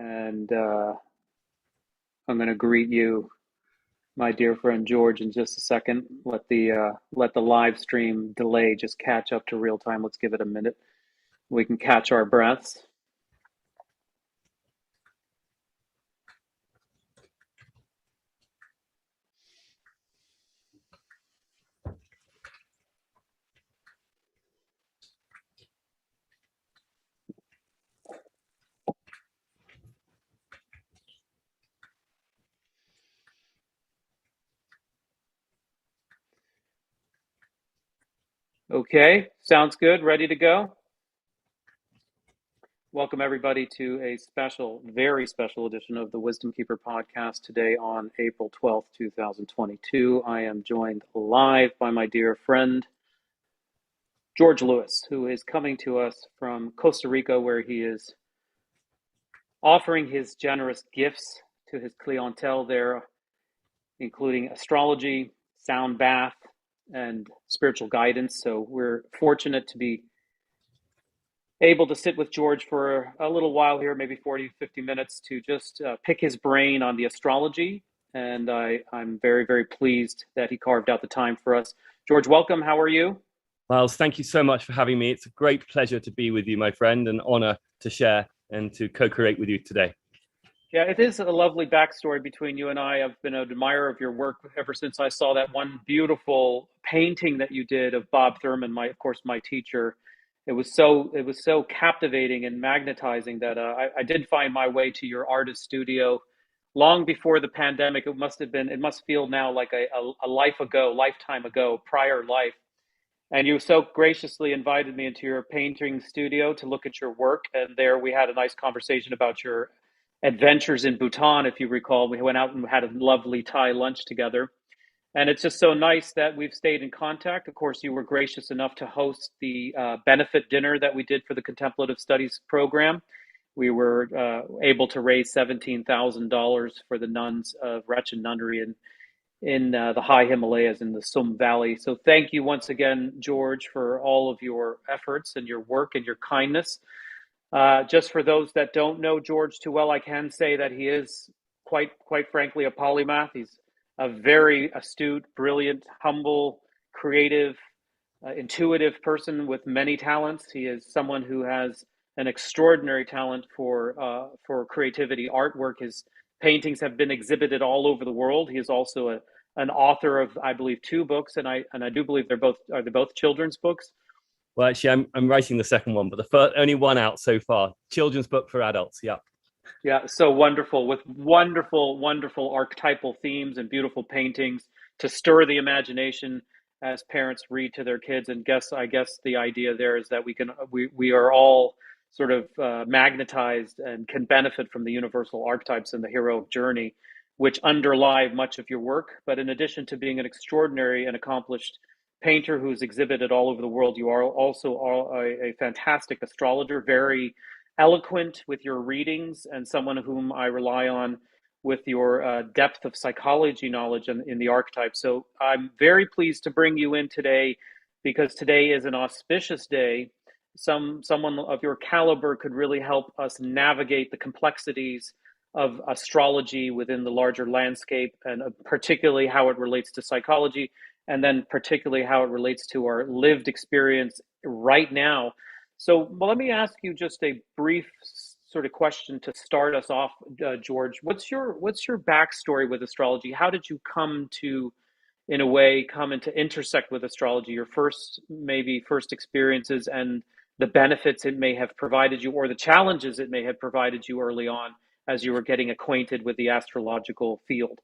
and I'm going to greet you, my dear friend George, in just a second. Let the live stream delay just catch up to real time. Let's give it a minute. We can catch our breaths. Okay, sounds good. Ready to go? Welcome, everybody, to a special, very special edition of the Wisdom Keeper podcast today on April 12th, 2022. I am joined live by my dear friend, George Lewis, who is coming to us from Costa Rica, where he is offering his generous gifts to his clientele there, including astrology, sound bath, and spiritual guidance. So we're fortunate to be able to sit with George for a little while here, maybe 40, 50 minutes, to just pick his brain on the astrology. And I'm very, very pleased that he carved out the time for us. George, welcome. How are you? Miles, thank you so much for having me. It's a great pleasure to be with you, my friend, an honor to share and to co-create with you today. Yeah, it is a lovely backstory between you and I. I've been an admirer of your work ever since I saw that one beautiful painting that you did of Bob Thurman, of course, my teacher. It was so captivating and magnetizing that I did find my way to your artist studio long before the pandemic. It must feel now like a lifetime ago, prior life. And you so graciously invited me into your painting studio to look at your work. And there we had a nice conversation about your adventures in Bhutan, if you recall. We went out and had a lovely Thai lunch together. And it's just so nice that we've stayed in contact. Of course, you were gracious enough to host the benefit dinner that we did for the Contemplative Studies program. We were able to raise $17,000 for the nuns of Wretched Nunnery in the high Himalayas in the Sum Valley. So thank you once again, George, for all of your efforts and your work and your kindness. Just for those that don't know George too well, I can say that he is quite frankly a polymath. He's a very astute, brilliant, humble, creative, intuitive person with many talents. He is someone who has an extraordinary talent for creativity, artwork. His paintings have been exhibited all over the world. He is also an author of, I believe, 2 books, and I do believe they're both children's books. Well, actually, I'm writing the second one, but the first, only one out so far. Children's book for adults. Yeah. Yeah, so wonderful, with wonderful archetypal themes and beautiful paintings to stir the imagination as parents read to their kids. And I guess the idea there is that we are all sort of magnetized and can benefit from the universal archetypes and the heroic journey, which underlie much of your work. But in addition to being an extraordinary and accomplished painter who's exhibited all over the world, you are also a fantastic astrologer, very eloquent with your readings, and someone whom I rely on with your depth of psychology knowledge in the archetype. So I'm very pleased to bring you in today, because today is an auspicious day. Someone of your caliber could really help us navigate the complexities of astrology within the larger landscape, and particularly how it relates to psychology, and then particularly how it relates to our lived experience right now. So let me ask you just a brief sort of question to start us off, George. What's your backstory with astrology? How did you come into intersect with astrology? Your first experiences and the benefits it may have provided you, or the challenges it may have provided you early on as you were getting acquainted with the astrological field.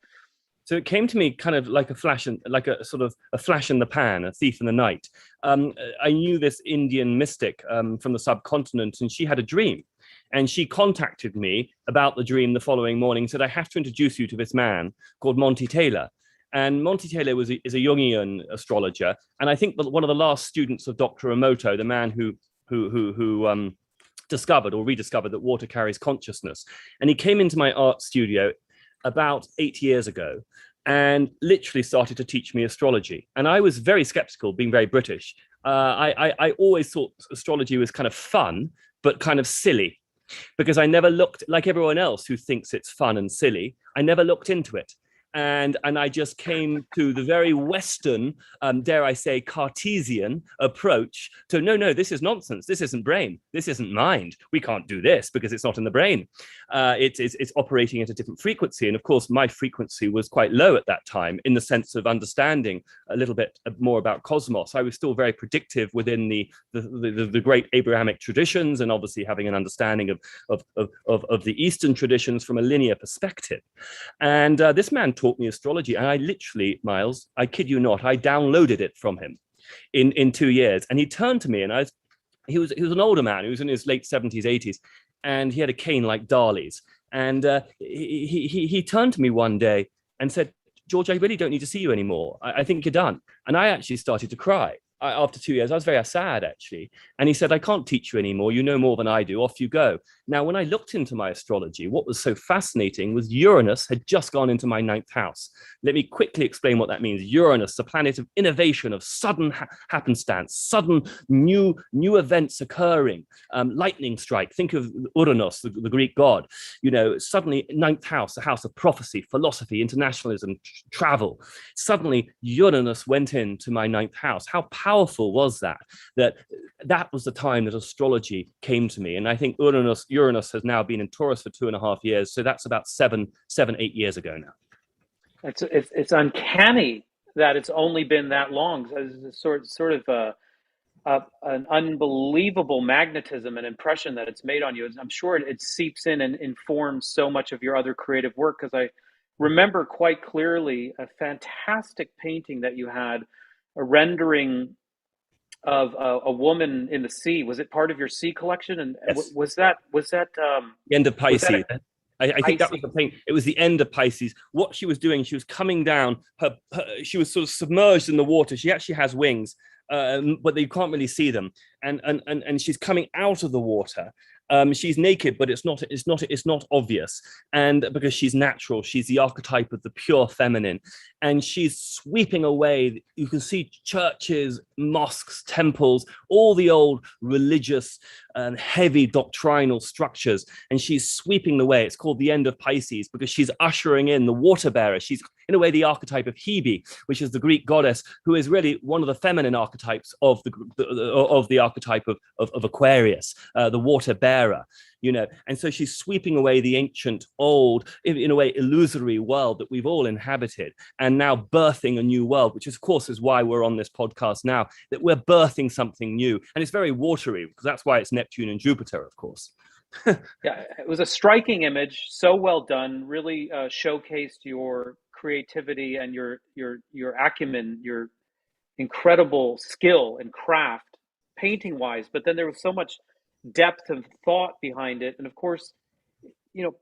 So it came to me kind of like a flash in the pan, a thief in the night. I knew this Indian mystic from the subcontinent, and she had a dream. And she contacted me about the dream the following morning, said, I have to introduce you to this man called Monty Taylor. And Monty Taylor is a Jungian astrologer. And I think that one of the last students of Dr. Emoto, the man who discovered or rediscovered that water carries consciousness. And he came into my art studio about 8 years ago and literally started to teach me astrology. And I was very skeptical, being very British. I always thought astrology was kind of fun, but kind of silly. because I never looked, like everyone else who thinks it's fun and silly, I never looked into it. And I just came to the very Western, dare I say, Cartesian approach to no, this is nonsense. This isn't brain. This isn't mind. We can't do this because it's not in the brain. It's operating at a different frequency. And of course, my frequency was quite low at that time in the sense of understanding a little bit more about cosmos. I was still very predictive within the great Abrahamic traditions, and obviously having an understanding of the Eastern traditions from a linear perspective. And this man taught me astrology, and I literally, Miles, I kid you not, I downloaded it from him in 2 years. And he turned to me, and he was an older man. He was in his late 70s, 80s, and he had a cane like Dali's. And he turned to me one day and said, George, I really don't need to see you anymore. I think you're done. And I actually started to cry. After 2 years, I was very sad, actually. And he said, I can't teach you anymore. You know more than I do. Off you go. Now, when I looked into my astrology, what was so fascinating was Uranus had just gone into my 9th house. Let me quickly explain what that means. Uranus, the planet of innovation, of sudden happenstance, sudden new events occurring, lightning strike. Think of Uranus, the Greek god. You know, suddenly 9th house, a house of prophecy, philosophy, internationalism, travel. Suddenly, Uranus went into my 9th house. How powerful was that? That was the time that astrology came to me. And I think Uranus has now been in Taurus for 2.5 years. So that's about 8 years ago now. It's uncanny that it's only been that long. It's sort of an unbelievable magnetism and impression that it's made on you. I'm sure it seeps in and informs so much of your other creative work, because I remember quite clearly a fantastic painting that you had, a rendering of a woman in the sea. Was it part of your sea collection? And yes. was that the End of Pisces? I think that was the thing. It was the End of Pisces. What she was doing, she was coming down. She was sort of submerged in the water. She actually has wings, but you can't really see them. And she's coming out of the water. She's naked, but it's not obvious. And because she's natural, she's the archetype of the pure feminine, and she's sweeping away. You can see churches, mosques, temples, all the old religious and heavy doctrinal structures, and she's sweeping the way. It's called the End of Pisces because she's ushering in the water bearer. She's in a way the archetype of Hebe, which is the Greek goddess, who is really one of the feminine archetypes of the archetype of Aquarius, the water bearer, you know. And so she's sweeping away the ancient, old, in a way, illusory world that we've all inhabited, and now birthing a new world, which of course is why we're on this podcast now, that we're birthing something new. And it's very watery, because that's why it's Neptune and Jupiter, of course. Yeah, it was a striking image, so well done, really showcased your creativity and your acumen, your incredible skill and craft painting wise, but then there was so much depth of thought behind it. And of course, you know,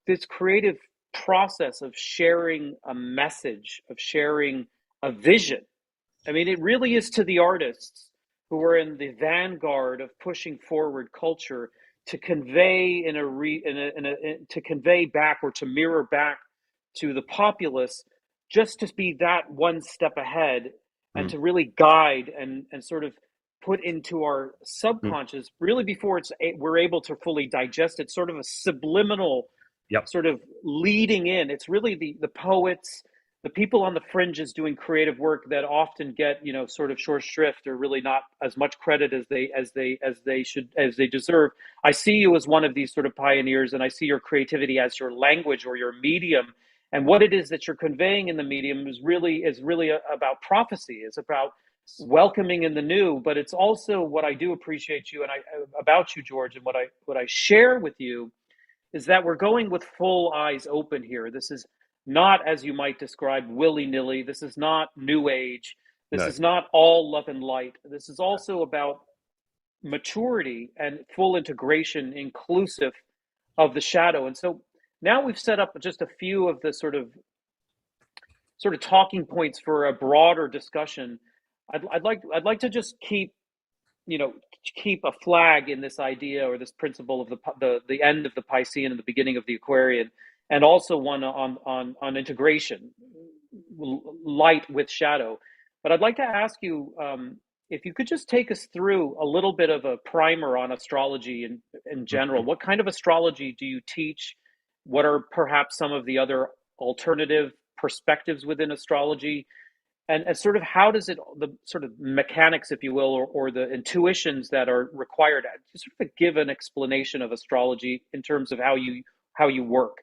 this creative process of sharing a message, of sharing a vision. I mean, it really is to the artists who are in the vanguard of pushing forward culture to convey to convey back, or to mirror back to the populace, just to be that one step ahead, and to really guide and sort of put into our subconscious, really before we're able to fully digest it, sort of a subliminal sort of leading in. It's really the poets, the people on the fringes doing creative work that often get, you know, sort of short shrift, or really not as much credit as they deserve. I see you as one of these sort of pioneers, and I see your creativity as your language or your medium. And what it is that you're conveying in the medium is really about prophecy. It's about welcoming in the new. But it's also, what I do appreciate you and about you, George, and what I share with you is that we're going with full eyes open here. This is not, as you might describe, willy-nilly. This is not new age. This is not all love and light. This is also about maturity and full integration, inclusive of the shadow. And so now we've set up just a few of the sort of talking points for a broader discussion. I'd like to just keep a flag in this idea, or this principle of the end of the Piscean and the beginning of the Aquarian, and also one on integration, light with shadow. But I'd like to ask you, if you could just take us through a little bit of a primer on astrology in general. What kind of astrology do you teach? What are perhaps some of the other alternative perspectives within astrology? And sort of how does it, the sort of mechanics, if you will, or the intuitions that are required, to sort of give an explanation of astrology in terms of how you work?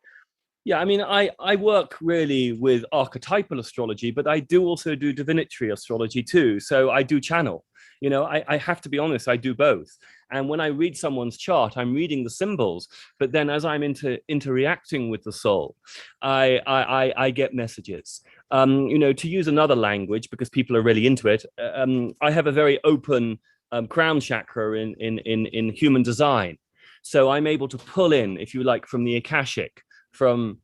Yeah, I mean, I work really with archetypal astrology, but I do also do divinatory astrology too. So I do channel. I have to be honest, I do both. And when I read someone's chart, I'm reading the symbols, but then as I'm interacting with the soul, I get messages. To use another language, because people are really into it, I have a very open crown chakra in human design. So I'm able to pull in, if you like, from the Akashic, from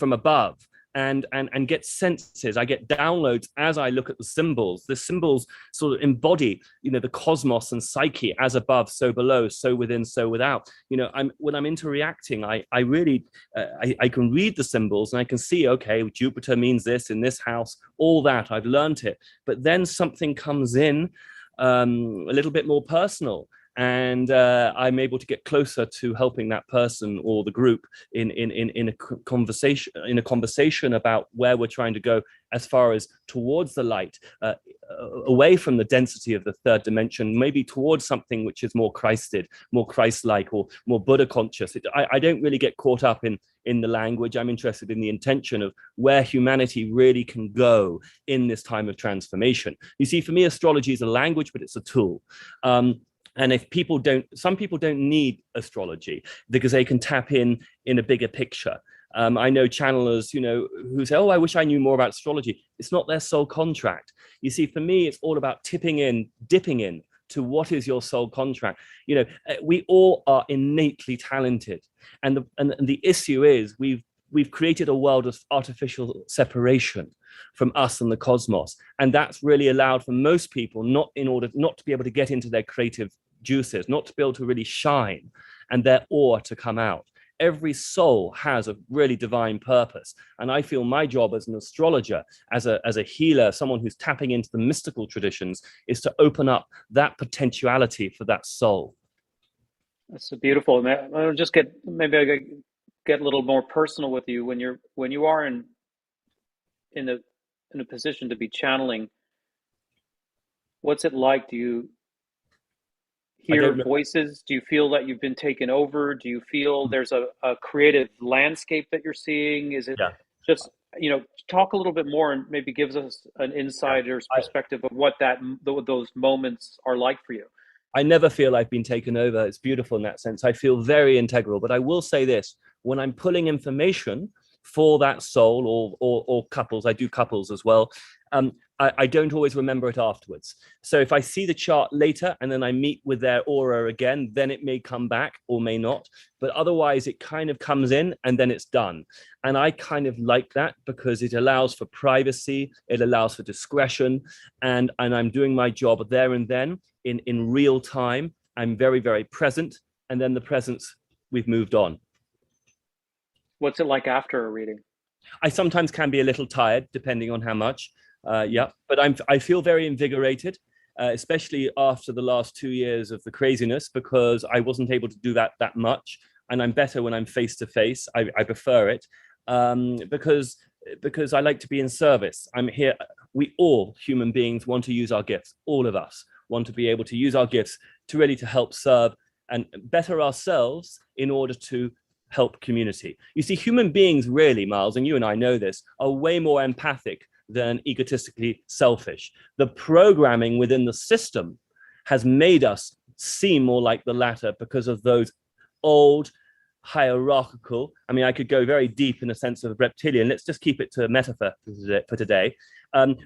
above, and get senses. I get downloads as I look at the symbols. The symbols sort of embody, the cosmos and psyche, as above, so below, so within, so without. When I'm interacting, I really I can read the symbols and I can see, okay, Jupiter means this in this house, all that. I've learned it. But then something comes in a little bit more personal, and I'm able to get closer to helping that person or the group in a conversation about where we're trying to go, as far as towards the light, away from the density of the third dimension, maybe towards something which is more Christed, more Christ-like, or more Buddha conscious. I don't really get caught up in the language. I'm interested in the intention of where humanity really can go in this time of transformation. You see, for me, astrology is a language, but it's a tool. And if some people don't need astrology because they can tap in a bigger picture. I know channelers, who say, oh, I wish I knew more about astrology. It's not their soul contract. You see, for me, it's all about dipping in to what is your soul contract. We all are innately talented. And the issue is we've created a world of artificial separation from us and the cosmos. And that's really allowed for most people not to be able to get into their creative juices, not to be able to really shine and their aura to come out. Every soul has a really divine purpose. And I feel my job as an astrologer, as a healer, someone who's tapping into the mystical traditions, is to open up that potentiality for that soul. That's so beautiful. I'll just get a little more personal with you when you are in a position to be channeling. What's it like? Do you hear voices? Do you feel that you've been taken over? Do you feel there's a creative landscape that you're seeing? Is it just, talk a little bit more and maybe gives us an insider's perspective of what those moments are like for you? I never feel I've been taken over. It's beautiful in that sense. I feel very integral. But I will say this, when I'm pulling information for that soul or couples, I do couples as well, I don't always remember it afterwards. So if I see the chart later and then I meet with their aura again, then it may come back or may not. But otherwise, it kind of comes in and then it's done. And I kind of like that because it allows for privacy, it allows for discretion, and I'm doing my job there and then in real time. I'm very, very present. And then the presence, we've moved on. What's it like after a reading? I sometimes can be a little tired, depending on how much. But I feel very invigorated, especially after the last 2 years of the craziness, because I wasn't able to do that much. And I'm better when I'm face to face. I prefer it because I like to be in service. I'm here. We all, human beings, want to use our gifts. All of us want to be able to use our gifts to help serve and better ourselves in order to help community. You see, human beings really, Miles, and you and I know this, are way more empathic than egotistically selfish. The programming within the system has made us seem more like the latter because of those old hierarchical, I could go very deep in the sense of reptilian, let's just keep it to a metaphor for today.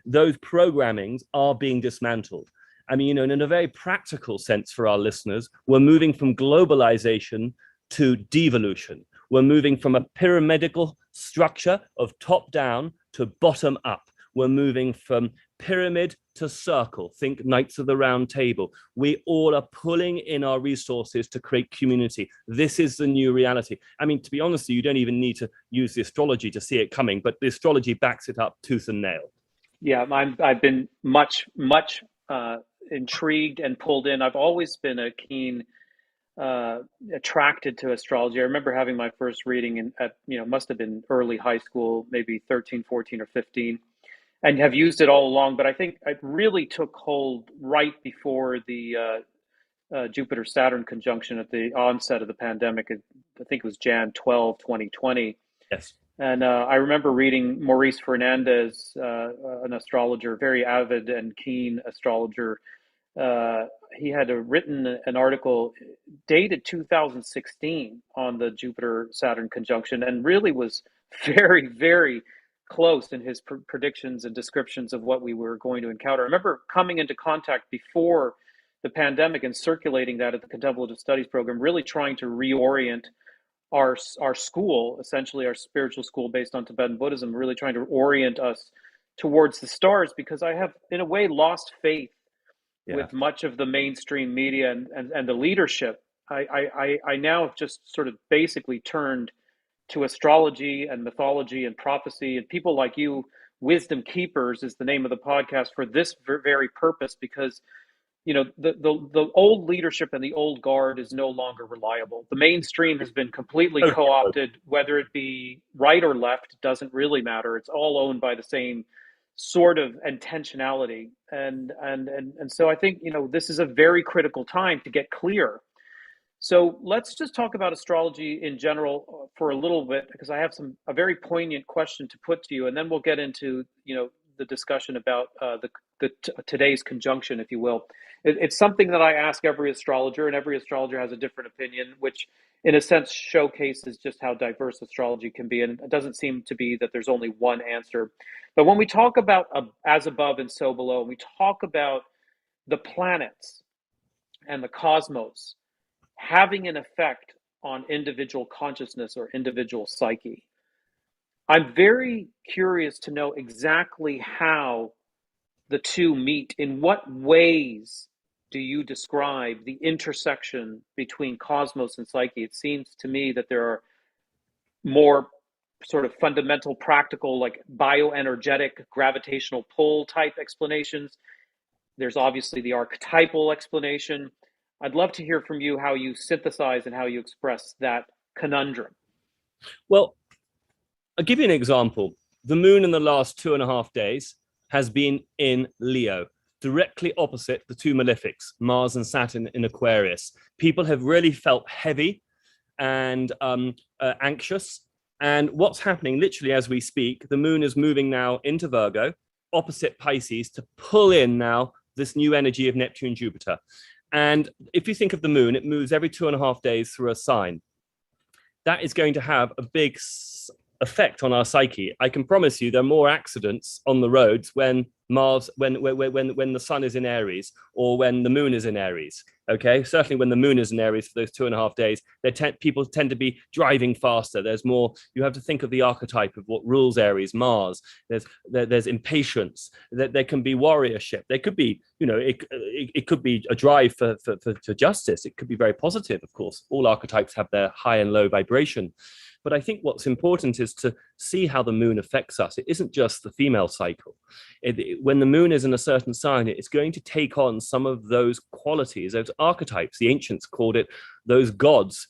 Those programmings are being dismantled. In a very practical sense for our listeners, we're moving from globalization to devolution. We're moving from a pyramidal structure of top down to bottom up. We're moving from pyramid to circle. Think Knights of the Round Table. We all are pulling in our resources to create community. This is the new reality. To be honest, you don't even need to use the astrology to see it coming, but the astrology backs it up tooth and nail. Yeah, I've been much intrigued and pulled in. I've always been a keen attracted to astrology. I remember having my first reading at, must have been early high school, maybe 13, 14, or 15, and have used it all along. But I think it really took hold right before the Jupiter-Saturn conjunction at the onset of the pandemic. I think it was Jan 12, 2020. Yes. And I remember reading Maurice Fernandez, an astrologer, very avid and keen astrologer. He had written an article dated 2016 on the Jupiter-Saturn conjunction, and really was very, very close in his predictions and descriptions of what we were going to encounter. I remember coming into contact before the pandemic and circulating that at the Contemplative Studies program, really trying to reorient our school, essentially our spiritual school based on Tibetan Buddhism, really trying to orient us towards the stars, because I have, in a way, lost faith with much of the mainstream media and the leadership. I now have just sort of basically turned to astrology and mythology and prophecy, and people like you, Wisdom Keepers is the name of the podcast, for this very purpose, because the old leadership and the old guard is no longer reliable. The mainstream has been completely co-opted, whether it be right or left, doesn't really matter. It's all owned by the same sort of intentionality. And so I think, this is a very critical time to get clear. So let's just talk about astrology in general for a little bit, because I have a very poignant question to put to you, and then we'll get into, the discussion about today's conjunction, if you will. It's something that I ask every astrologer, and every astrologer has a different opinion, which in a sense showcases just how diverse astrology can be. And it doesn't seem to be that there's only one answer. But when we talk about as above and so below, we talk about the planets and the cosmos having an effect on individual consciousness or individual psyche. I'm very curious to know exactly how the two meet. In what ways do you describe the intersection between cosmos and psyche? It seems to me that there are more sort of fundamental, practical, like bioenergetic, gravitational pull type explanations. There's obviously the archetypal explanation. I'd love to hear from you how you synthesize and how you express that conundrum. Well, I'll give you an example. The moon in the last 2.5 days has been in Leo, directly opposite the two malefics, Mars and Saturn in Aquarius. People have really felt heavy and anxious. And what's happening literally as we speak, the moon is moving now into Virgo, opposite Pisces, to pull in now this new energy of Neptune, Jupiter. And if you think of the moon, it moves every 2.5 days through a sign. That is going to have a big effect on our psyche. I can promise you there are more accidents on the roads when the sun is in Aries, or when the moon is in Aries. Okay, certainly when the moon is in Aries for those 2.5 days, people tend to be driving faster. There's more. You have to think of the archetype of what rules Aries, Mars. There's impatience. There can be warriorship. There could be, it could be a drive for justice. It could be very positive, of course. All archetypes have their high and low vibration. But I think what's important is to see how the moon affects us. It isn't just the female cycle. When the moon is in a certain sign, it's going to take on some of those qualities, those archetypes. The ancients called it, those gods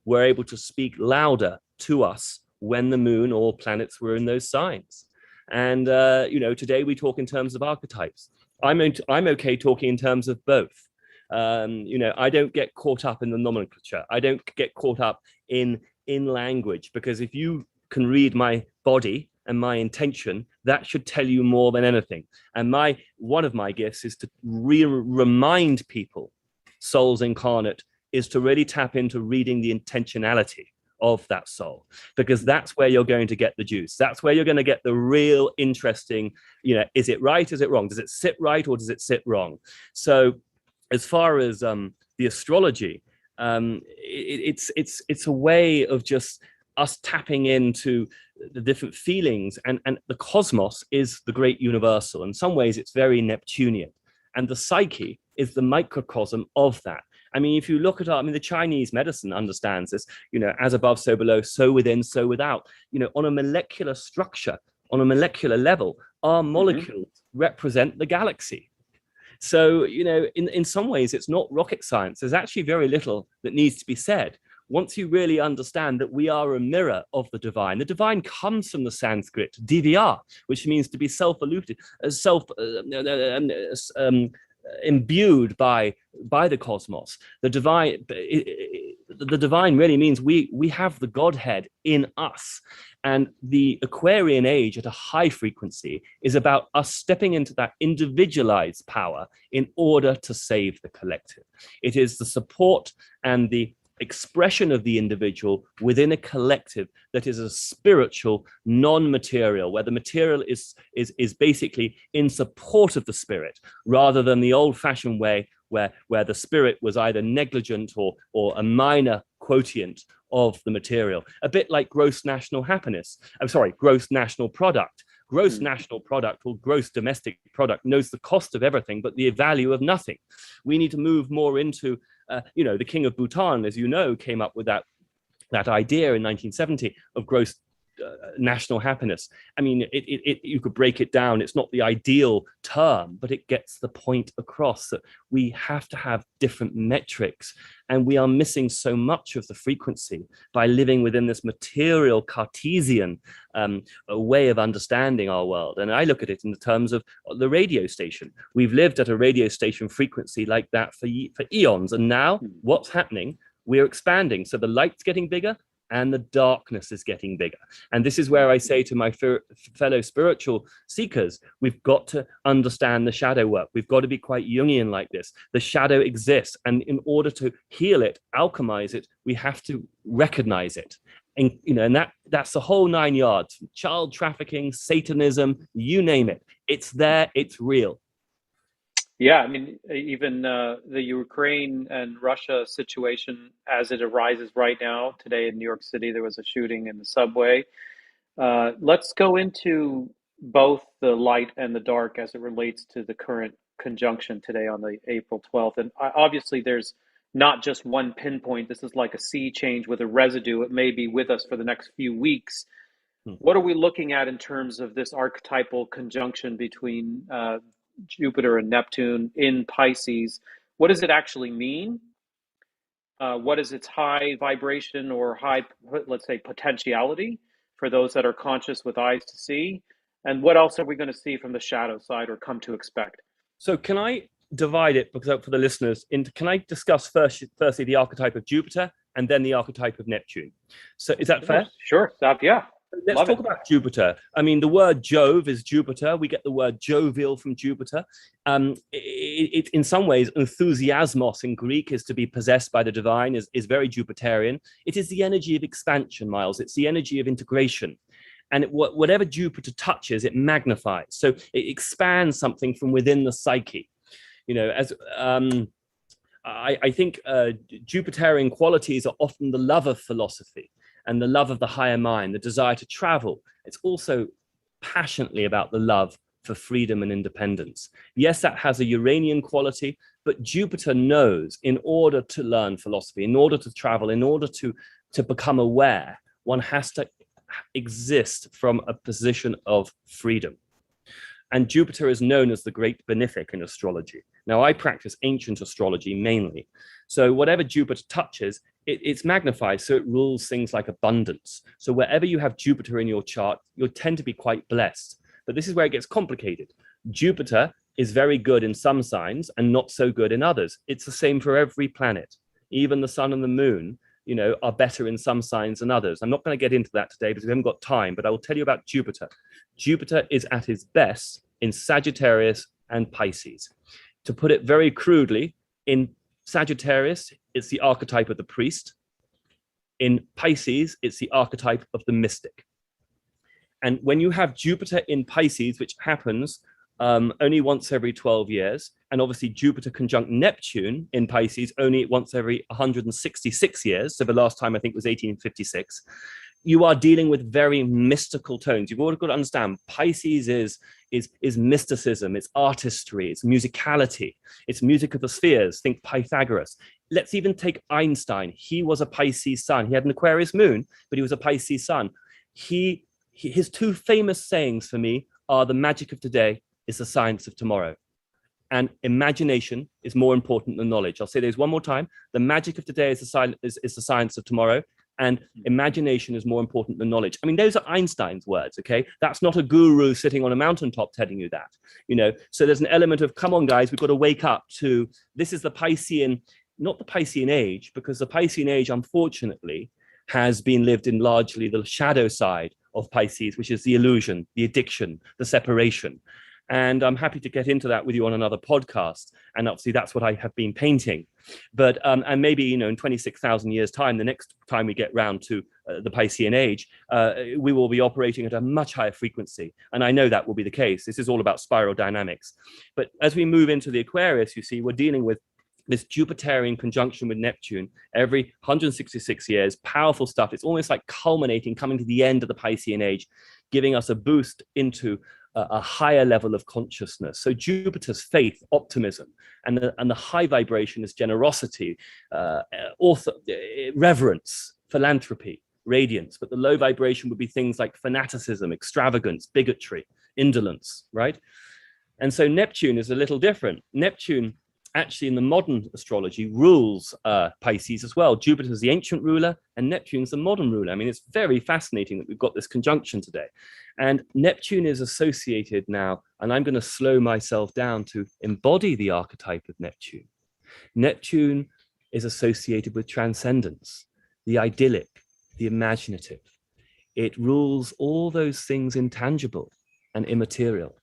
were able to speak louder to us when the moon or planets were in those signs. And, today we talk in terms of archetypes. I'm okay talking in terms of both. I don't get caught up in the nomenclature. I don't get caught up in language, because if you can read my body and my intention, that should tell you more than anything. And one of my gifts is to remind people, souls incarnate, is to really tap into reading the intentionality of that soul, because that's where you're going to get the juice. That's where you're going to get the real interesting, is it right? Is it wrong? Does it sit right or does it sit wrong? So as far as the astrology, it's a way of just us tapping into the different feelings, and the cosmos is the great universal. In some ways it's very Neptunian, and the psyche is the microcosm of that. I mean, if you look at the Chinese medicine understands this, as above, so below, so within, so without, on a molecular structure, on a molecular level, our molecules represent the galaxy. So, in some ways, it's not rocket science. There's actually very little that needs to be said. Once you really understand that we are a mirror of the divine comes from the Sanskrit divya, which means to be self-alluded, imbued by the cosmos. The divine really means we have the Godhead in us. And the Aquarian age at a high frequency is about us stepping into that individualized power in order to save the collective. It is the support and the expression of the individual within a collective that is a spiritual, non-material, where the material is basically in support of the spirit, rather than the old-fashioned way where the spirit was either negligent or a minor quotient of the material. A bit like gross national happiness. I'm sorry, gross national product. Gross national product or gross domestic product knows the cost of everything but the value of nothing. We need to move more into, the King of Bhutan, as you know, came up with that idea in 1970 of gross national happiness. I mean, you could break it down. It's not the ideal term, but it gets the point across that we have to have different metrics, and we are missing so much of the frequency by living within this material Cartesian way of understanding our world. And I look at it in the terms of the radio station. We've lived at a radio station frequency like that for eons, and now what's happening? We're expanding. So the light's getting bigger, and the darkness is getting bigger. And this is where I say to my fellow spiritual seekers, we've got to understand the shadow work. We've got to be quite Jungian like this. The shadow exists. And in order to heal it, alchemize it, we have to recognize it. And that's the whole 9 yards. Child trafficking, Satanism, you name it. It's there, it's real. Yeah, I mean, even the Ukraine and Russia situation as it arises right now, today in New York City, there was a shooting in the subway. Let's go into both the light and the dark as it relates to the current conjunction today on the April 12th. And obviously, there's not just one pinpoint. This is like a sea change with a residue. It may be with us for the next few weeks. What are we looking at in terms of this archetypal conjunction between Jupiter and Neptune in Pisces? What does it actually mean? What is its high vibration or high, let's say, potentiality for those that are conscious with eyes to see? And what else are we going to see from the shadow side or come to expect? So can I divide it, because for the listeners, can I discuss firstly the archetype of Jupiter and then the archetype of Neptune? So is that fair? Sure. Yeah. Let's talk about Jupiter. I mean, the word Jove is Jupiter. We get the word jovial from Jupiter. It in some ways, enthusiasmos in Greek is to be possessed by the divine, is very Jupiterian. It is the energy of expansion, Miles. It's the energy of integration. And whatever Jupiter touches, it magnifies. So it expands something from within the psyche. I think Jupiterian qualities are often the love of philosophy and the love of the higher mind, the desire to travel. It's also passionately about the love for freedom and independence. Yes, that has a Uranian quality, but Jupiter knows in order to learn philosophy, in order to travel, in order to become aware, one has to exist from a position of freedom. And Jupiter is known as the great benefic in astrology. Now, I practice ancient astrology mainly. So whatever Jupiter touches, it's magnified, so it rules things like abundance. So wherever you have Jupiter in your chart, you'll tend to be quite blessed. But this is where it gets complicated. Jupiter is very good in some signs and not so good in others. It's the same for every planet. Even the sun and the moon, are better in some signs than others. I'm not going to get into that today because we haven't got time, but I will tell you about Jupiter. Jupiter is at his best in Sagittarius and Pisces. To put it very crudely, in Sagittarius, it's the archetype of the priest. In Pisces, it's the archetype of the mystic. And when you have Jupiter in Pisces, which happens only once every 12 years, and obviously Jupiter conjunct Neptune in Pisces only once every 166 years, so the last time I think was 1856, you are dealing with very mystical tones. You've already got to understand Pisces is mysticism, it's artistry, it's musicality, it's music of the spheres. Think Pythagoras. Let's even take Einstein. He was a Pisces sun. He had an Aquarius moon, but he was a Pisces sun. His two famous sayings for me are: the magic of today is the science of tomorrow. and imagination is more important than knowledge. I'll say this one more time. The magic of today is the science of tomorrow, and imagination is more important than knowledge. I mean, those are Einstein's words, okay? That's not a guru sitting on a mountaintop telling you that, you know? So there's an element of, come on, guys, we've got to wake up to, this is the Piscean, not the Piscean age, because the Piscean age, unfortunately, has been lived in largely the shadow side of Pisces, which is the illusion, the addiction, the separation. And I'm happy to get into that with you on another podcast. And obviously that's what I have been painting. But, and maybe, you know, in 26,000 years time, the next time we get round to the Piscean age, we will be operating at a much higher frequency. And I know that will be the case. This is all about spiral dynamics. But as we move into the Aquarius, you see, we're dealing with this Jupiterian conjunction with Neptune every 166 years, powerful stuff. It's almost like culminating, coming to the end of the Piscean age, giving us a boost into a higher level of consciousness. So Jupiter's faith, optimism, and the high vibration is generosity, reverence, philanthropy, radiance. But the low vibration would be things like fanaticism, extravagance, bigotry, indolence, right? And so Neptune is a little different. Neptune actually in the modern astrology rules Pisces as well. Jupiter is the ancient ruler and Neptune's the modern ruler. I mean, it's very fascinating that we've got this conjunction today. And Neptune is associated now, and I'm going to slow myself down to embody the archetype of Neptune. Neptune is associated with transcendence, the idyllic, the imaginative. It rules all those things intangible and immaterial.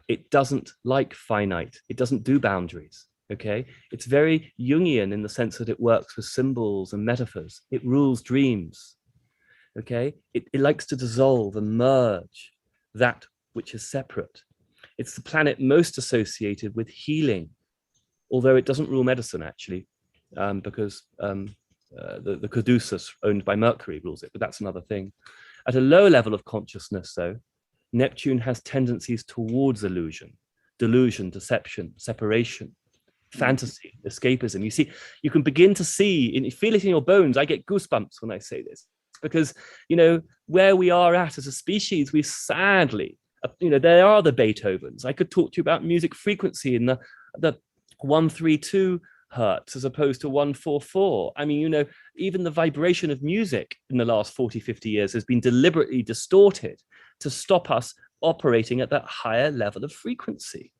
It doesn't like finite. It doesn't do boundaries. Okay, it's very Jungian in the sense that it works with symbols and metaphors. It rules dreams. Okay, it likes to dissolve and merge that which is separate. It's the planet most associated with healing, although it doesn't rule medicine actually, because the caduceus owned by Mercury rules it, but that's another thing. At a lower level of consciousness, though, Neptune has tendencies towards illusion, delusion, deception, separation, fantasy, escapism. You see, you can begin to see, and you feel it in your bones. I get goosebumps when I say this, because, you know, where we are at as a species, we sadly, you know, there are the Beethovens. I could talk to you about music frequency in the 132 hertz as opposed to 144. I mean, you know, even the vibration of music in the last 40, 50 years has been deliberately distorted to stop us operating at that higher level of frequency.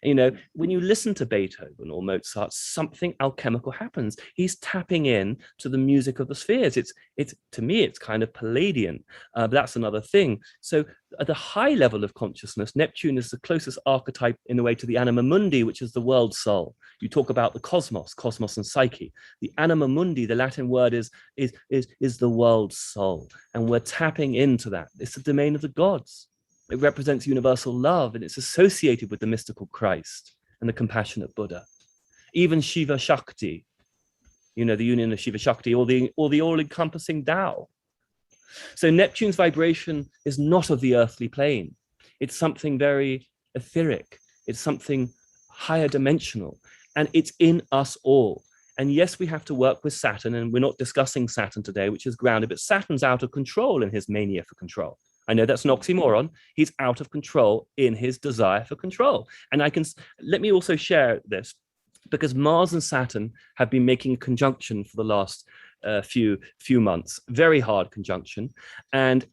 You know, when you listen to Beethoven or Mozart, something alchemical happens. He's tapping in to the music of the spheres. It's to me, it's kind of Palladian, but that's another thing. So at the high level of consciousness, Neptune is the closest archetype in a way to the anima mundi, which is the world soul. You talk about the cosmos and psyche. The anima mundi, the Latin word is the world soul, and we're tapping into that. It's the domain of the gods. It represents universal love, and it's associated with the mystical Christ and the compassionate Buddha. Even Shiva Shakti, you know, the union of Shiva Shakti, or the all-encompassing Tao. So Neptune's vibration is not of the earthly plane. It's something very etheric. It's something higher dimensional, and it's in us all. And yes, we have to work with Saturn, and we're not discussing Saturn today, which is grounded, but Saturn's out of control in his mania for control. I know that's an oxymoron. He's out of control in his desire for control. And let me also share this, because Mars and Saturn have been making a conjunction for the last few months, very hard conjunction. And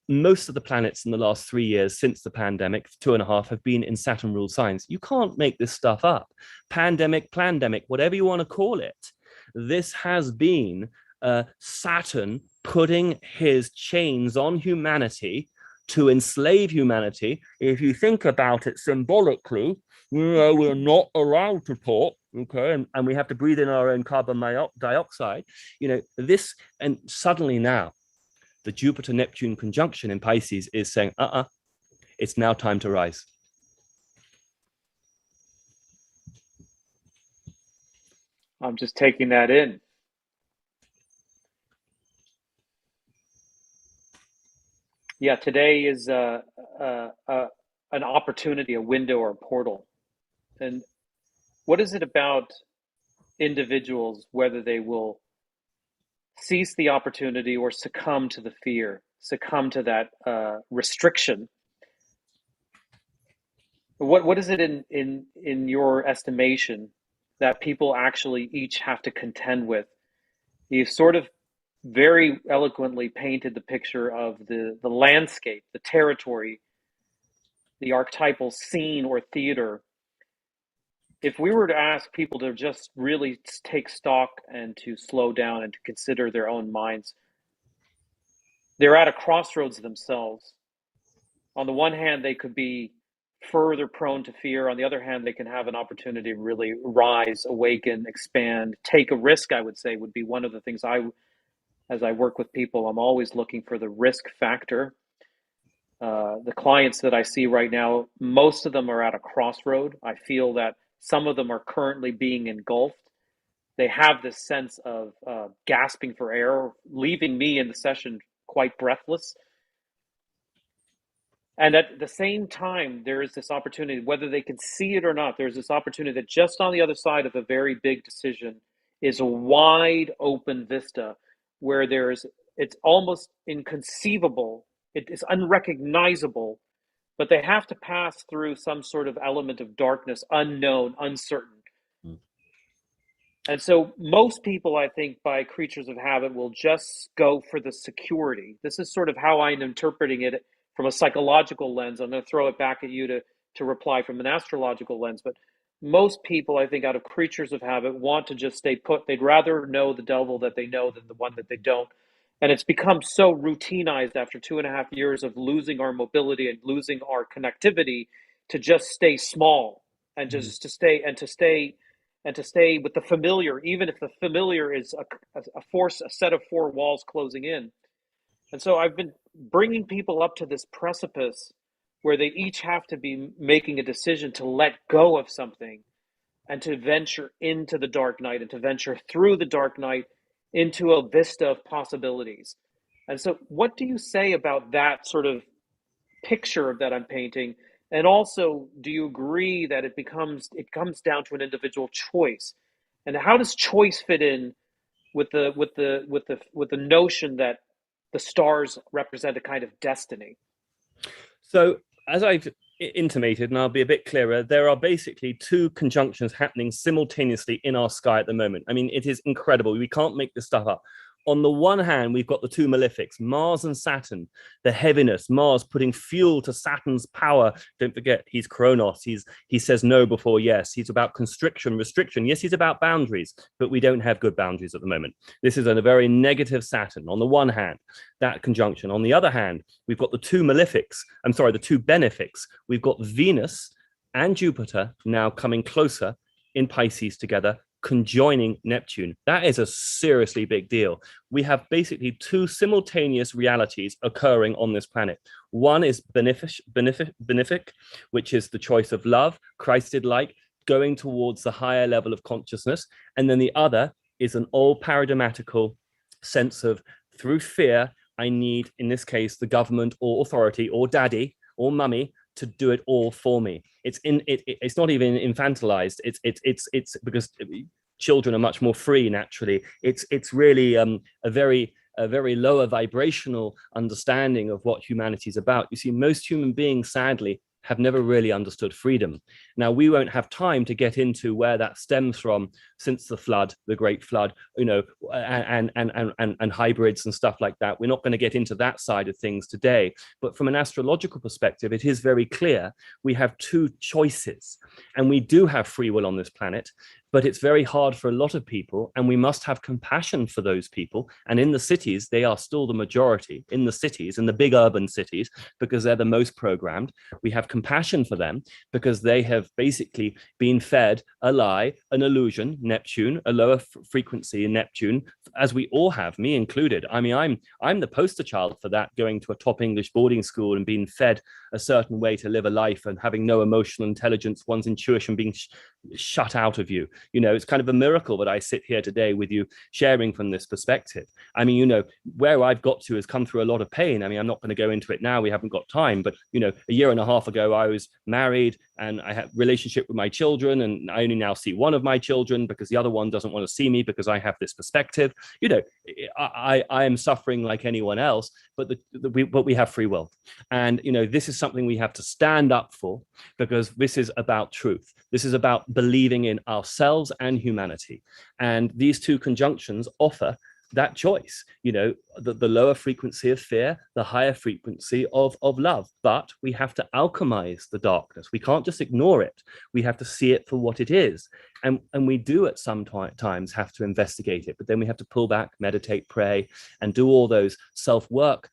most of the planets in the last 3 years since the pandemic, 2.5, have been in Saturn ruled signs. You can't make this stuff up. Pandemic, plandemic, whatever you want to call it. This has been Saturn putting his chains on humanity to enslave humanity. If you think about it symbolically, you know, we're not allowed to talk, okay, and we have to breathe in our own carbon dioxide, you know, this, and suddenly now, the Jupiter-Neptune conjunction in Pisces is saying, it's now time to rise. I'm just taking that in. Yeah, today is an opportunity, a window or a portal. And what is it about individuals, whether they will seize the opportunity or succumb to the fear, succumb to that restriction? What is it in your estimation that people actually each have to contend with? You've sort of very eloquently painted the picture of the landscape, the territory, the archetypal scene or theater. If we were to ask people to just really take stock and to slow down and to consider their own minds, they're at a crossroads themselves. On the one hand, they could be further prone to fear. On the other hand, they can have an opportunity to really rise, awaken, expand, take a risk, I would say, would be one of the things as I work with people, I'm always looking for the risk factor. The clients that I see right now, most of them are at a crossroad. I feel that some of them are currently being engulfed. They have this sense of gasping for air, leaving me in the session quite breathless. And at the same time, there is this opportunity, whether they can see it or not, there's this opportunity that just on the other side of a very big decision is a wide open vista where it's almost inconceivable, it is unrecognizable, but they have to pass through some sort of element of darkness, unknown, uncertain. Mm. And so most people, I think, by creatures of habit, will just go for the security. This is sort of how I'm interpreting it from a psychological lens. I'm going to throw it back at you to reply from an astrological lens. But most people, I think, out of creatures of habit, want to just stay put. They'd rather know the devil that they know than the one that they don't. And it's become so routinized after 2.5 years of losing our mobility and losing our connectivity to just stay small and Mm. just to stay and to stay with the familiar, even if the familiar is a set of four walls closing in. And so I've been bringing people up to this precipice where they each have to be making a decision to let go of something and to venture into the dark night and to venture through the dark night into a vista of possibilities. And so, what do you say about that sort of picture that I'm painting? And also, do you agree that it comes down to an individual choice? And how does choice fit in with the notion that the stars represent a kind of destiny? So, as I've intimated, and I'll be a bit clearer, there are basically two conjunctions happening simultaneously in our sky at the moment. I mean, it is incredible. We can't make this stuff up. On the one hand, we've got the two malefics, Mars and Saturn, the heaviness, Mars putting fuel to Saturn's power. Don't forget, he's Kronos. He says no before yes. He's about constriction, restriction. Yes, he's about boundaries, but we don't have good boundaries at the moment. This is a very negative Saturn on the one hand, that conjunction. On the other hand, we've got the two the two benefics. We've got Venus and Jupiter now coming closer in Pisces together, conjoining Neptune. That is a seriously big deal. We have basically two simultaneous realities occurring on this planet. One is benefic, which is the choice of love, Christed-like, going towards the higher level of consciousness. And then the other is an old paradigmatical sense of, through fear, I need, in this case, the government or authority or daddy or mummy to do it all for me. It's not even infantilized. It's because children are much more free naturally. It's really a very lower vibrational understanding of what humanity is about. You see, most human beings, sadly, have never really understood freedom. Now, we won't have time to get into where that stems from since the flood, the great flood, and hybrids and stuff like that. We're not going to get into that side of things today. But from an astrological perspective, it is very clear we have two choices, and we do have free will on this planet. But it's very hard for a lot of people, and we must have compassion for those people. And in the cities, they are still the majority. In the cities, in the big urban cities, because they're the most programmed, we have compassion for them because they have basically been fed a lie, an illusion, Neptune, a lower frequency in Neptune, as we all have, me included. I mean, I'm the poster child for that, going to a top English boarding school and being fed a certain way to live a life and having no emotional intelligence, one's intuition being shut out of you. You know, it's kind of a miracle that I sit here today with you sharing from this perspective. I mean, you know, where I've got to has come through a lot of pain. I mean, I'm not going to go into it now. We haven't got time. But, you know, a year and a half ago, I was married, and I have relationship with my children, and I only now see one of my children because the other one doesn't want to see me because I have this perspective. You know, I am suffering like anyone else, but we have free will, and you know, this is something we have to stand up for, because this is about truth. This is about believing in ourselves and humanity, and these two conjunctions offer that choice, you know, the lower frequency of fear, the higher frequency of love. But we have to alchemize the darkness. We can't just ignore it. We have to see it for what it is. And we do at some times have to investigate it, but then we have to pull back, meditate, pray, and do all those self-work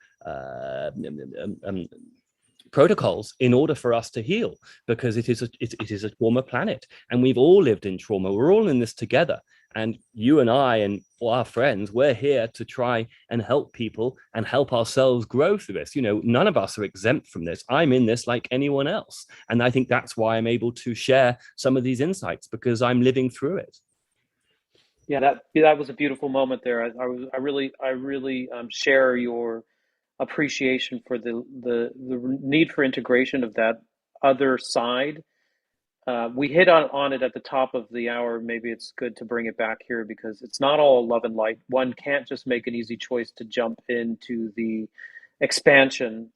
protocols in order for us to heal, because it is a trauma planet, and we've all lived in trauma. We're all in this together, and you and I and all our friends, we're here to try and help people and help ourselves grow through this. You know, none of us are exempt from this. I'm in this like anyone else, and I think that's why I'm able to share some of these insights, because I'm living through it. Yeah, that was a beautiful moment there. I really share your appreciation for the need for integration of that other side. We hit on it at the top of the hour. Maybe it's good to bring it back here, because it's not all love and light. One can't just make an easy choice to jump into the expansion.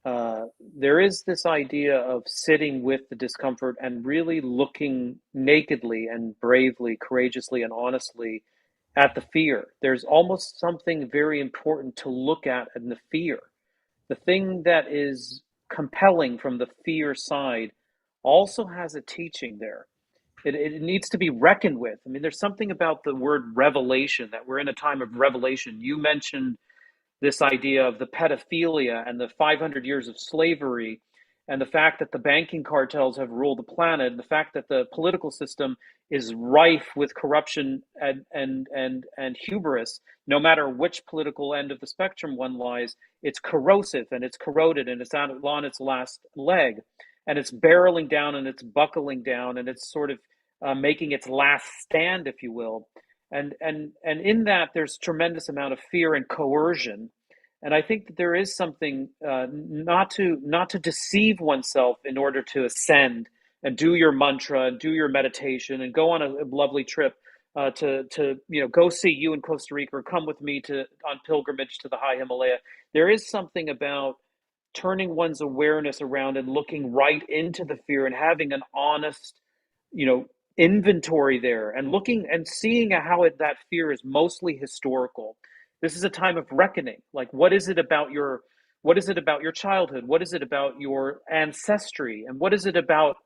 There is this idea of sitting with the discomfort and really looking nakedly and bravely, courageously, and honestly at the fear. There's almost something very important to look at in the fear. The thing that is compelling from the fear side also has a teaching there. It needs to be reckoned with. I mean, there's something about the word revelation, that we're in a time of revelation. You mentioned this idea of the pedophilia and the 500 years of slavery, and the fact that the banking cartels have ruled the planet, and the fact that the political system is rife with corruption and hubris. No matter which political end of the spectrum one lies, it's corrosive and it's corroded and it's on its last leg, and it's barreling down and it's buckling down and it's sort of making its last stand, if you will. And in that, there's tremendous amount of fear and coercion. And I think that there is something not to deceive oneself in order to ascend and do your mantra and do your meditation and go on a lovely trip to go see you in Costa Rica, or come with me on pilgrimage to the high Himalaya. There is something about turning one's awareness around and looking right into the fear and having an honest, inventory there, and looking and seeing how that fear is mostly historical. This is a time of reckoning. Like, what is it about your childhood? What is it about your ancestry? And what is it about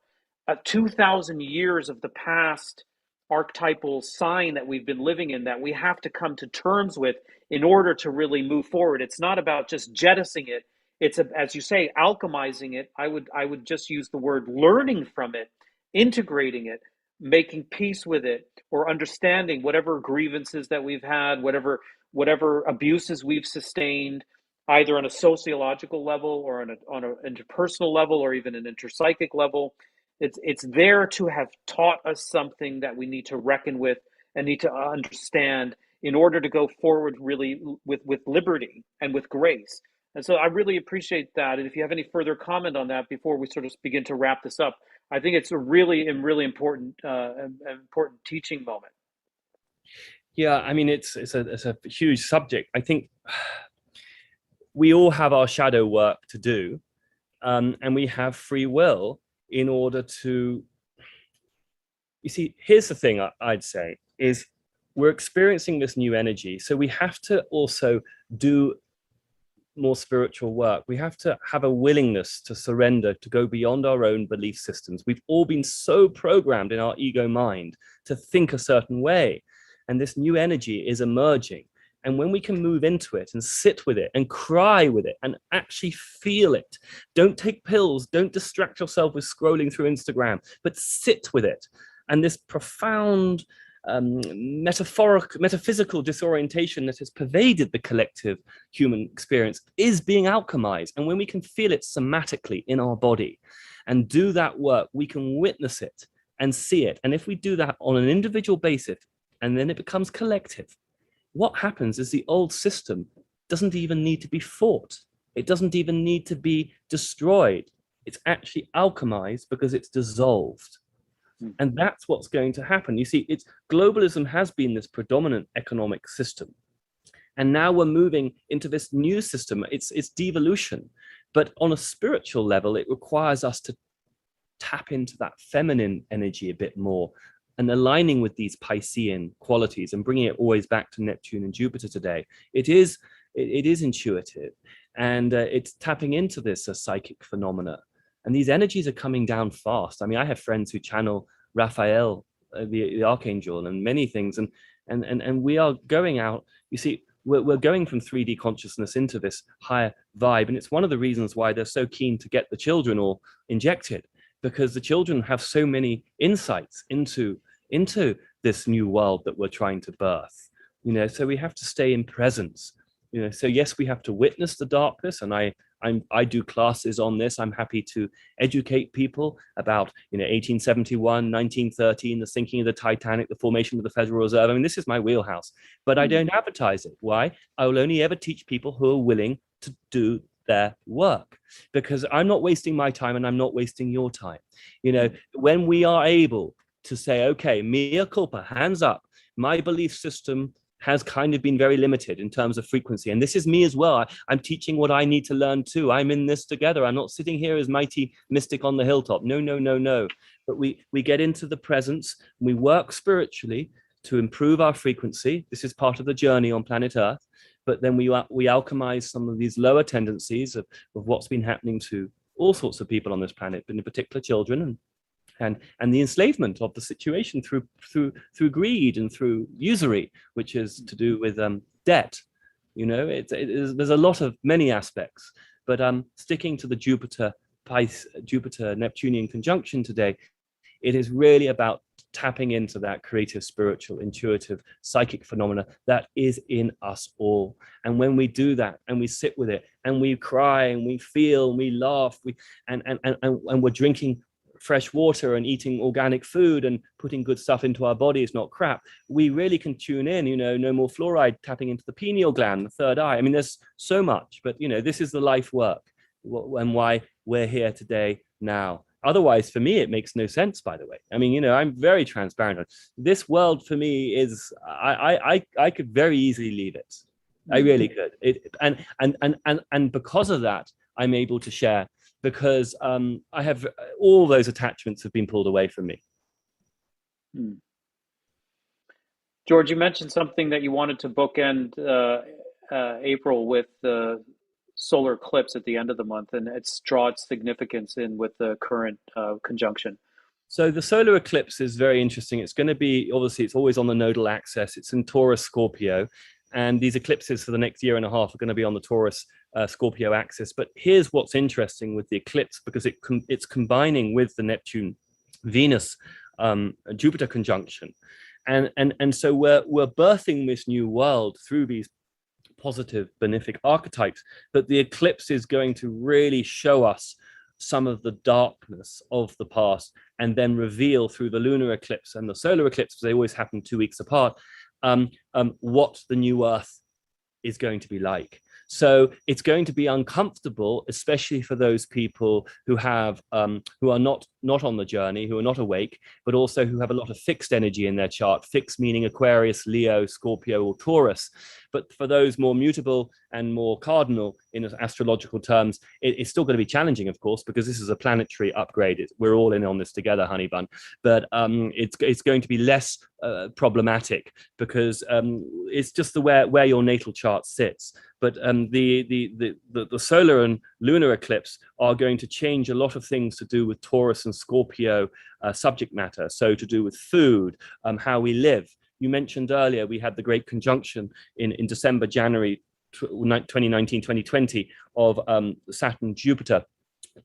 2,000 years of the past archetypal sign that we've been living in, that we have to come to terms with in order to really move forward? It's not about just jettisoning it. It's, as you say, alchemizing it. I would just use the word learning from it, integrating it, making peace with it, or understanding whatever grievances that we've had, whatever abuses we've sustained, either on a sociological level or on an interpersonal level or even an interpsychic level. It's there to have taught us something that we need to reckon with and need to understand in order to go forward really with liberty and with grace. And so I really appreciate that. And if you have any further comment on that before we sort of begin to wrap this up, I think it's a really important teaching moment. Yeah, I mean, it's a huge subject. I think we all have our shadow work to do, and we have free will in order to. You see, here's the thing I'd say is we're experiencing this new energy, so we have to also do more spiritual work. We have to have a willingness to surrender, to go beyond our own belief systems. We've all been so programmed in our ego mind to think a certain way, and this new energy is emerging. And when we can move into it and sit with it and cry with it and actually feel it, don't take pills, don't distract yourself with scrolling through Instagram, but sit with it. And this profound metaphysical disorientation that has pervaded the collective human experience is being alchemized. And when we can feel it somatically in our body and do that work, we can witness it and see it. And if we do that on an individual basis, and then it becomes collective, what happens is the old system doesn't even need to be fought. It doesn't even need to be destroyed. It's actually alchemized because it's dissolved. And that's what's going to happen. You see, globalism has been this predominant economic system. And now we're moving into this new system. It's devolution. But on a spiritual level, it requires us to tap into that feminine energy a bit more and aligning with these Piscean qualities and bringing it always back to Neptune and Jupiter today. It is intuitive, and it's tapping into this psychic phenomena. And these energies are coming down fast. I mean, I have friends who channel Raphael, the archangel, and many things. And we are going out, you see, we're going from 3D consciousness into this higher vibe. And it's one of the reasons why they're so keen to get the children all injected, because the children have so many insights into this new world that we're trying to birth. You know, so we have to stay in presence. You know, so yes, we have to witness the darkness, and I do classes on this. I'm happy to educate people about, 1871, 1913, the sinking of the Titanic, the formation of the Federal Reserve. I mean, this is my wheelhouse, but I don't advertise it. Why? I will only ever teach people who are willing to do their work, because I'm not wasting my time and I'm not wasting your time. You know, when we are able to say, okay, mea culpa, hands up, my belief system has kind of been very limited in terms of frequency. And this is me as well. I'm teaching what I need to learn too. I'm in this together. I'm not sitting here as mighty mystic on the hilltop. No, no, no, no. But we get into the presence, and we work spiritually to improve our frequency. This is part of the journey on planet Earth. But then we alchemize some of these lower tendencies of what's been happening to all sorts of people on this planet, but in particular children, and the enslavement of the situation through greed and through usury, which is to do with debt. You know, there's a lot of many aspects, but sticking to the Jupiter Neptunian conjunction today, it is really about tapping into that creative, spiritual, intuitive, psychic phenomena that is in us all. And when we do that and we sit with it and we cry and we feel and we laugh, and we're drinking fresh water and eating organic food and putting good stuff into our bodies, not crap, we really can tune in. No more fluoride, tapping into the pineal gland, the third eye. I mean, there's so much, but this is the life work and why we're here today now. Otherwise, for me, it makes no sense, by the way. I mean, I'm very transparent. This world for me is, I could very easily leave it. I really could. And because of that, I'm able to share, because I have all those attachments have been pulled away from me. George, you mentioned something that you wanted to bookend April with the solar eclipse at the end of the month, and it's draw its significance in with the current conjunction. So the solar eclipse is very interesting. It's going to be, obviously, it's always on the nodal axis. It's in Taurus Scorpio. And these eclipses for the next year and a half are going to be on the Taurus Scorpio axis. But here's what's interesting with the eclipse, because it's combining with the Neptune Venus Jupiter conjunction. And so we're birthing this new world through these positive benefic archetypes. But the eclipse is going to really show us some of the darkness of the past, and then reveal through the lunar eclipse and the solar eclipse, because they always happen 2 weeks apart, what the new Earth is going to be like. So it's going to be uncomfortable, especially for those people who have who are not on the journey, who are not awake, but also who have a lot of fixed energy in their chart. Fixed meaning Aquarius, Leo, Scorpio, or Taurus. But for those more mutable and more cardinal in astrological terms, it's still going to be challenging, of course, because this is a planetary upgrade. We're all in on this together, honey bun. But it's going to be less problematic, because it's just where your natal chart sits. But the solar and lunar eclipse are going to change a lot of things to do with Taurus and Scorpio subject matter. So to do with food, how we live. You mentioned earlier we had the great conjunction in December, January 2019, 2020 of Saturn, Jupiter.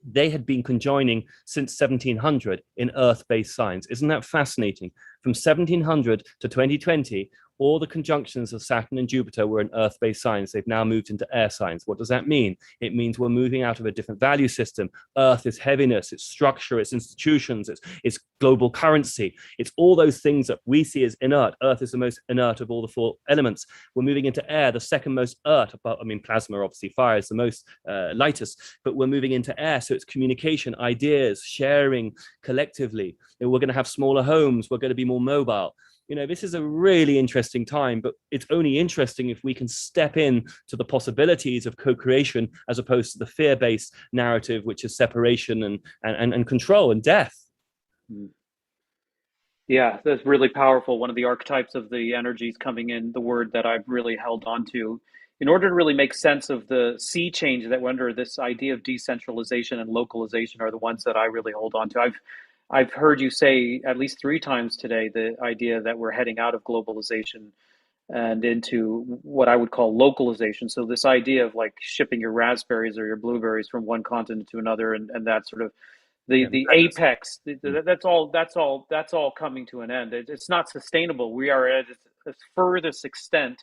They had been conjoining since 1700 in Earth-based signs. Isn't that fascinating? From 1700 to 2020, all the conjunctions of Saturn and Jupiter were in earth-based signs. They've now moved into air signs. What does that mean? It means we're moving out of a different value system. Earth is heaviness, it's structure, it's institutions, it's global currency. It's all those things that we see as inert. Earth is the most inert of all the four elements. We're moving into air, the second most inert. I mean, plasma, obviously, fire is the most lightest, but we're moving into air. So it's communication, ideas, sharing collectively. We're going to have smaller homes. We're going to be more mobile. This is a really interesting time, but it's only interesting if we can step in to the possibilities of co-creation as opposed to the fear-based narrative, which is separation and control and death. Yeah, that's really powerful. One of the archetypes of the energies coming in, the word that I've really held on to, in order to really make sense of the sea change that we're under, this idea of decentralization and localization are the ones that I really hold on to. I've heard you say at least 3 times today the idea that we're heading out of globalization and into what I would call localization. So this idea of like shipping your raspberries or your blueberries from one continent to another, and that sort of the apex. That's all coming to an end. It's not sustainable. We are at its furthest extent,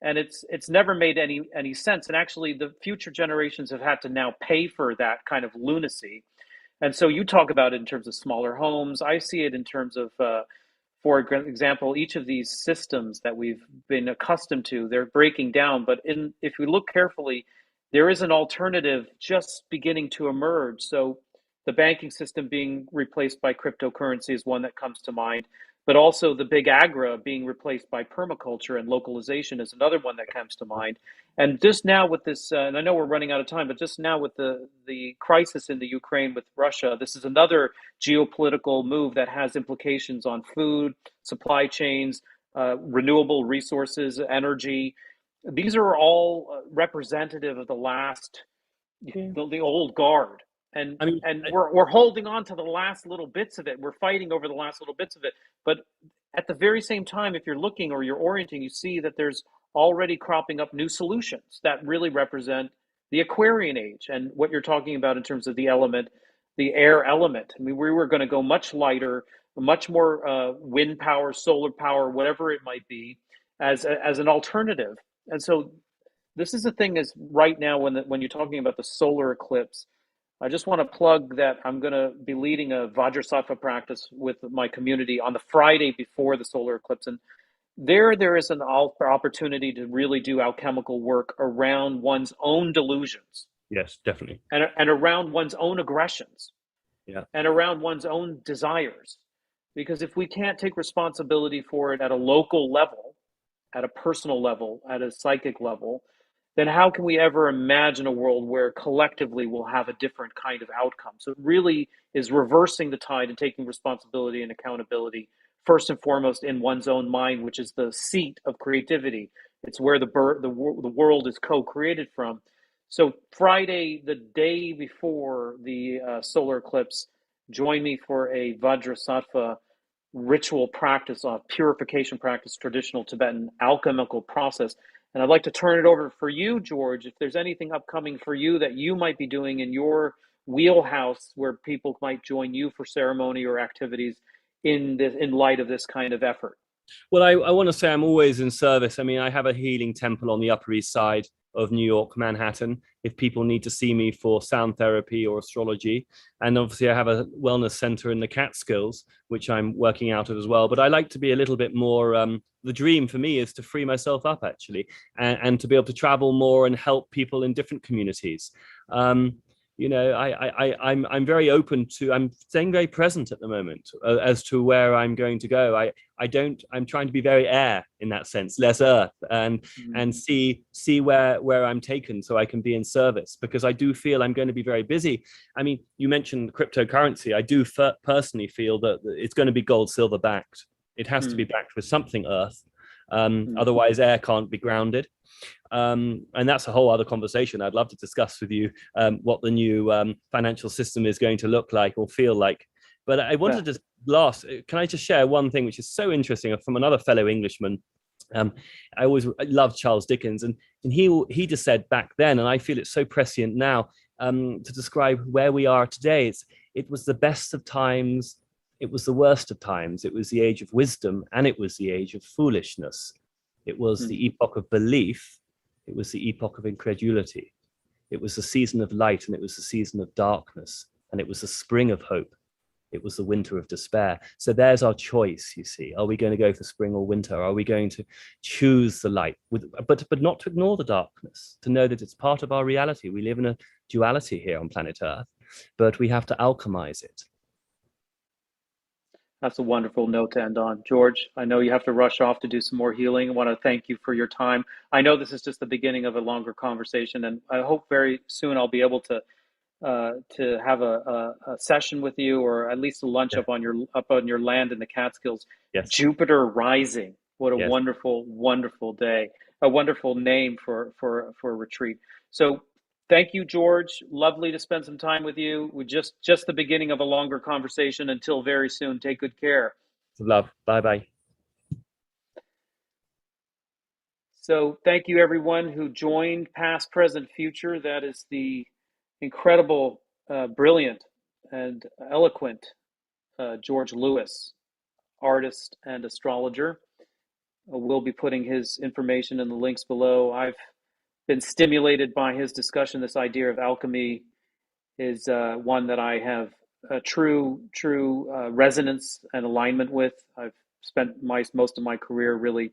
and it's never made any sense. And actually, the future generations have had to now pay for that kind of lunacy. And so you talk about it in terms of smaller homes. I see it in terms of, for example, each of these systems that we've been accustomed to, they're breaking down. But if we look carefully, there is an alternative just beginning to emerge. So the banking system being replaced by cryptocurrency is one that comes to mind. But also the big agra being replaced by permaculture and localization is another one that comes to mind. And just now with this, and I know we're running out of time, but just now with the crisis in the Ukraine with Russia, this is another geopolitical move that has implications on food, supply chains, renewable resources, energy. These are all representative of the last, the old guard. And we're holding on to the last little bits of it. We're fighting over the last little bits of it. But at the very same time, if you're looking or you're orienting, you see that there's already cropping up new solutions that really represent the Aquarian age and what you're talking about in terms of the element, the air element. I mean, we were going to go much lighter, much more wind power, solar power, whatever it might be, as an alternative. And so this is the thing is right now when you're talking about the solar eclipse, I just want to plug that I'm going to be leading a Vajrasattva practice with my community on the Friday before the solar eclipse. And there is an opportunity to really do alchemical work around one's own delusions. Yes, definitely. And around one's own aggressions. Yeah. And around one's own desires. Because if we can't take responsibility for it at a local level, at a personal level, at a psychic level, then how can we ever imagine a world where collectively we'll have a different kind of outcome? So it really is reversing the tide and taking responsibility and accountability, first and foremost in one's own mind, which is the seat of creativity. It's where the world is co-created from. So Friday, the day before the solar eclipse, join me for a Vajrasattva ritual practice, purification practice, traditional Tibetan alchemical process. And I'd like to turn it over for you, George, if there's anything upcoming for you that you might be doing in your wheelhouse where people might join you for ceremony or activities in light of this kind of effort. Well, I want to say I'm always in service. I mean, I have a healing temple on the Upper East Side of New York, Manhattan, if people need to see me for sound therapy or astrology. And obviously I have a wellness center in the Catskills, which I'm working out of as well. But I like to be a little bit more, the dream for me is to free myself up actually, and to be able to travel more and help people in different communities. I'm very open to, I'm staying very present at the moment as to where I'm going to go. I'm trying to be very air in that sense, less earth, and see where I'm taken so I can be in service, because I do feel I'm going to be very busy. I mean, you mentioned cryptocurrency. I do personally feel that it's going to be gold, silver backed. It has to be backed with something earth. Otherwise air can't be grounded. And that's a whole other conversation. I'd love to discuss with you what the new financial system is going to look like or feel like. But I wanted to can I just share one thing which is so interesting from another fellow Englishman? I always loved Charles Dickens, and he just said back then, and I feel it's so prescient now, to describe where we are today. It was the best of times, it was the worst of times, it was the age of wisdom, and it was the age of foolishness. It was the epoch of belief. It was the epoch of incredulity. It was the season of light, and it was the season of darkness, and it was the spring of hope. It was the winter of despair. So there's our choice, you see. Are we going to go for spring or winter? Are we going to choose the light, but not to ignore the darkness, to know that it's part of our reality? We live in a duality here on planet Earth, but we have to alchemize it. That's a wonderful note to end on. George, I know you have to rush off to do some more healing. I want to thank you for your time. I know this is just the beginning of a longer conversation, and I hope very soon I'll be able to have a session with you, or at least a lunch Yeah. up on your land in the Catskills. Yes. Jupiter rising. What a Yes. wonderful, wonderful day. A wonderful name for a retreat. So thank you, George. Lovely to spend some time with you. We just the beginning of a longer conversation. Until very soon. Take good care. Love. Bye-bye. So thank you, everyone who joined Past, Present, Future. That is the incredible, brilliant, and eloquent George Lewis, artist and astrologer. We'll be putting his information in the links below. I've been stimulated by his discussion. This idea of alchemy is one that I have a true resonance and alignment with. I've spent most of my career really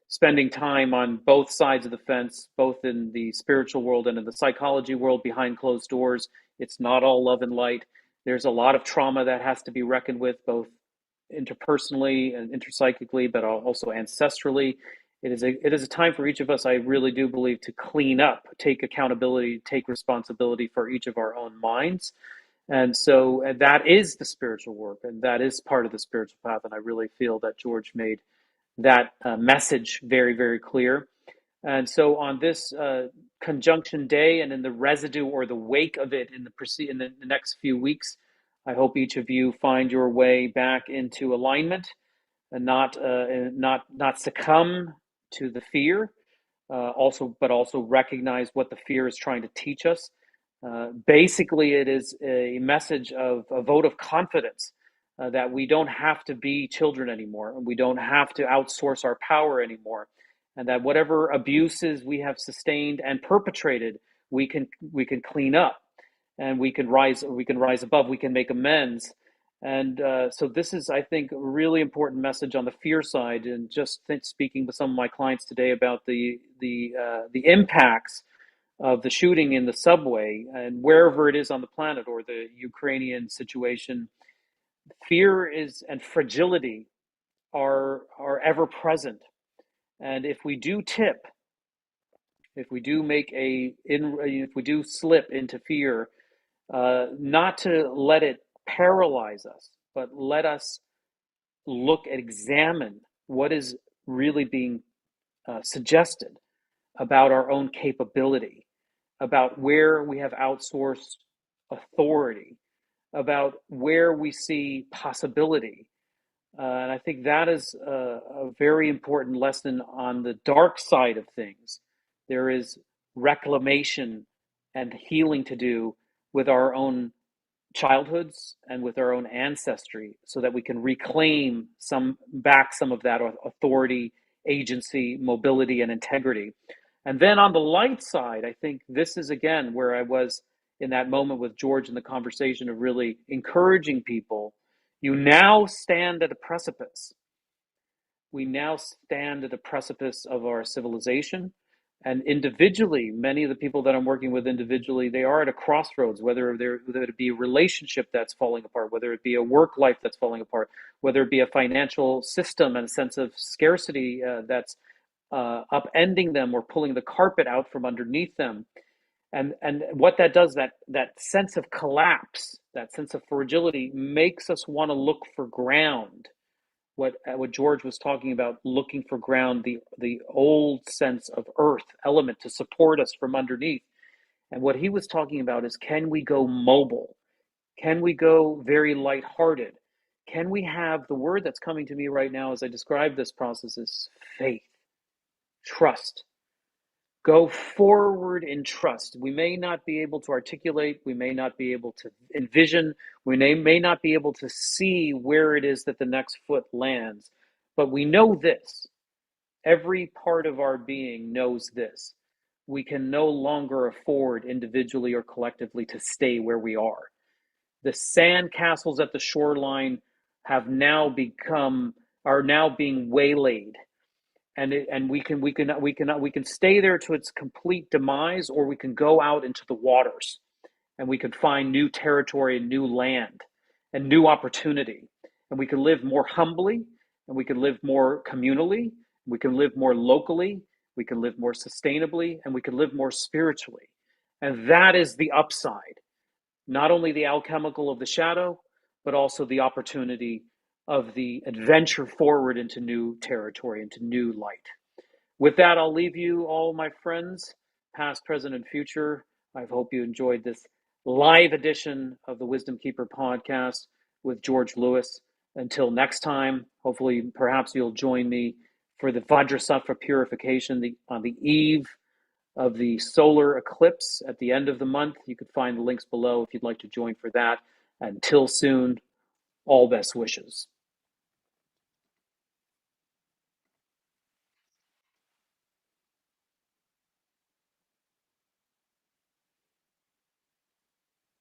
spending time on both sides of the fence, both in the spiritual world and in the psychology world behind closed doors. It's not all love and light. There's a lot of trauma that has to be reckoned with, both interpersonally and interpsychically, but also ancestrally. It is a time for each of us, I really do believe, to clean up, take accountability, take responsibility for each of our own minds. And so that is the spiritual work, and that is part of the spiritual path. And I really feel that George made that message very, very clear. And so on this conjunction day, and in the residue or the wake of it in the next few weeks, I hope each of you find your way back into alignment and not succumb to the fear. But also recognize what the fear is trying to teach us. Basically, it is a message of a vote of confidence. That we don't have to be children anymore, and we don't have to outsource our power anymore, and that whatever abuses we have sustained and perpetrated, we can clean up, and we can rise above. We can make amends, and so this is, I think, a really important message on the fear side. And just speaking with some of my clients today about the impacts of the shooting in the subway and wherever it is on the planet, or the Ukrainian situation. Fear and fragility are ever present, and if we do if we do slip into fear, not to let it paralyze us, but let us examine what is really being suggested about our own capability, about where we have outsourced authority, about where we see possibility. And I think that is a very important lesson on the dark side of things. There is reclamation and healing to do with our own childhoods and with our own ancestry, so that we can reclaim some of that authority, agency, mobility, and integrity. And then on the light side, I think this is again where I was in that moment with George in the conversation, of really encouraging people. You now stand at a precipice. We now stand at a precipice of our civilization. And individually, many of the people that I'm working with individually, they are at a crossroads, whether it be a relationship that's falling apart, whether it be a work life that's falling apart, whether it be a financial system and a sense of scarcity that's upending them or pulling the carpet out from underneath them. And what that does, that sense of collapse, that sense of fragility, makes us want to look for ground. What George was talking about, looking for ground, the old sense of earth element to support us from underneath. And what he was talking about is, can we go mobile? Can we go very lighthearted? Can we have, the word that's coming to me right now as I describe this process is faith, trust. Go forward in trust. We may not be able to articulate, we may not be able to envision, we may not be able to see where it is that the next foot lands, but we know this. Every part of our being knows this. We can no longer afford individually or collectively to stay where we are. The sand castles at the shoreline are now being waylaid, and we can stay there to its complete demise, or we can go out into the waters and we could find new territory and new land and new opportunity. And we can live more humbly, and we can live more communally, we can live more locally, we can live more sustainably, and we can live more spiritually. And that is the upside, not only the alchemical of the shadow, but also the opportunity of the adventure forward into new territory, into new light. With that, I'll leave you all, my friends, past, present, and future. I hope you enjoyed this live edition of the Wisdom Keeper podcast with George Lewis. Until next time, hopefully, perhaps you'll join me for the Vajrasattva purification on the eve of the solar eclipse at the end of the month. You can find the links below if you'd like to join for that. Until soon, all best wishes.